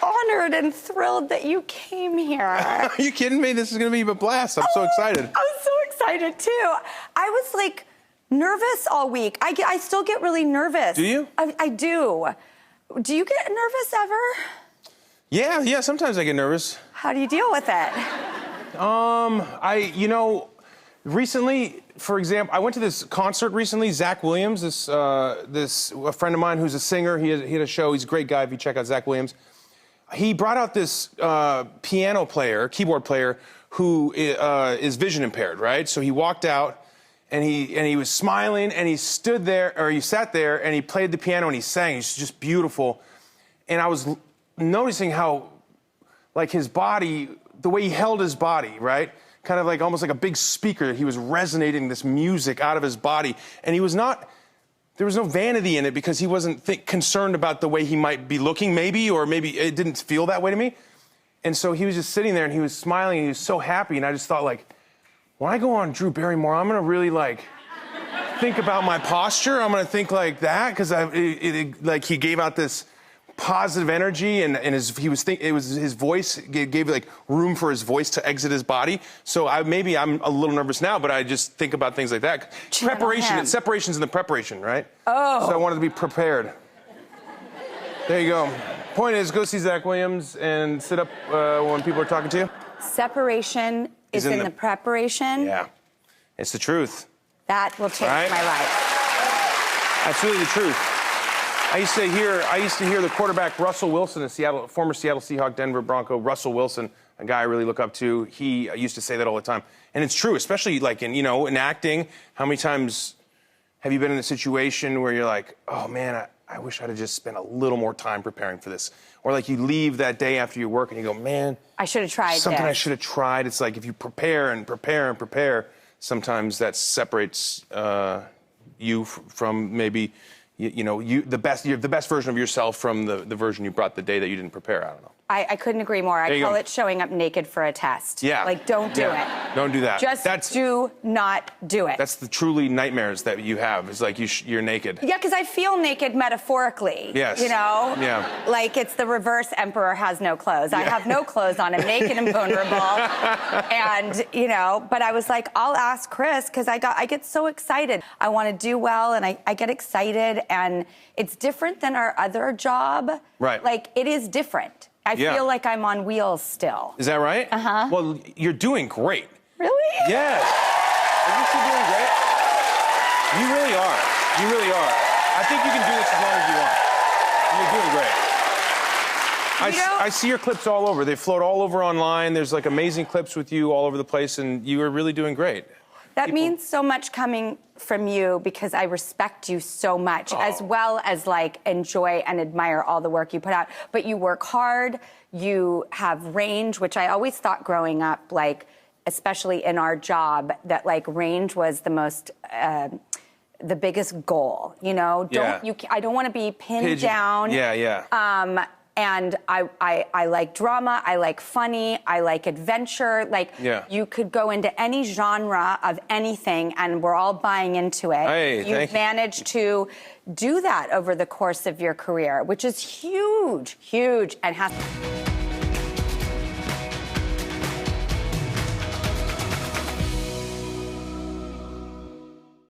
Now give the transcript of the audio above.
honored and thrilled that you came here. Are you kidding me? This is going to be a blast. I'm so excited. I'm so excited, too. I was, like, nervous all week. I still get really nervous. Do you? I do. Do you get nervous ever? Yeah, sometimes I get nervous. How do you deal with it? Recently, for example, I went to this concert recently. Zach Williams, a friend of mine who's a singer. He had a show. He's a great guy. If you check out Zach Williams, he brought out this piano player, keyboard player, who is vision impaired. Right. So he walked out, and he was smiling, and he stood there, or he sat there, and he played the piano and he sang. It's just beautiful, and I was noticing how, like, his body, the way he held his body, right? Kind of like almost like a big speaker. He was resonating this music out of his body. And there was no vanity in it because he wasn't concerned about the way he might be looking, maybe, or maybe it didn't feel that way to me. And so he was just sitting there and he was smiling and he was so happy. And I just thought, like, when I go on Drew Barrymore, I'm gonna really, like, think about my posture. I'm gonna think like that because like he gave out this positive energy, and his voice gave like room for his voice to exit his body. So maybe I'm a little nervous now, but I just think about things like that. Preparation, separation's in the preparation, right? Oh. So I wanted to be prepared. There you go. Point is, go see Zach Williams and sit up when people are talking to you. Separation is in the preparation. Yeah, it's the truth. That will change my life. That's really the truth. I used to hear the quarterback Russell Wilson, former Seattle Seahawk, Denver Bronco, Russell Wilson, a guy I really look up to. He used to say that all the time, and it's true, especially like in acting. How many times have you been in a situation where you're like, oh man, I wish I'd have just spent a little more time preparing for this, or like you leave that day after your work and you go, man, I should have tried something. I should have tried. It's like if you prepare and prepare and prepare, sometimes that separates you from maybe. The best version of yourself from the version you brought the day that you didn't prepare. I don't know. I couldn't agree more. I call it showing up naked for a test. Yeah. Like, don't do it. Don't do that. Just do not do it. That's the truly nightmares that you have. It's like you're naked. Yeah, because I feel naked metaphorically. Yes. You know? Yeah. Like, it's the reverse emperor has no clothes. Yeah. I have no clothes on. I'm naked and vulnerable. And, but I was like, I'll ask Chris, because I get so excited. I want to do well, and I get excited, and it's different than our other job. Right. Like, it is different. I feel like I'm on wheels still. Is that right? Uh-huh. Well, you're doing great. Really? Yes. Are you still doing great? You really are. You really are. I think you can do this as long as you want. You're doing great. I see your clips all over. They float all over online. There's like amazing clips with you all over the place, and you are really doing great. That means so much coming from you because I respect you so much, as well as like enjoy and admire all the work you put out. But you work hard, you have range, which I always thought growing up, like, especially in our job, that like range was the most, the biggest goal, I don't want to be pinned down. Yeah. And I like drama, I like funny, I like adventure. Like, you could go into any genre of anything and we're all buying into it. Hey, You've managed to do that over the course of your career, which is huge, and has...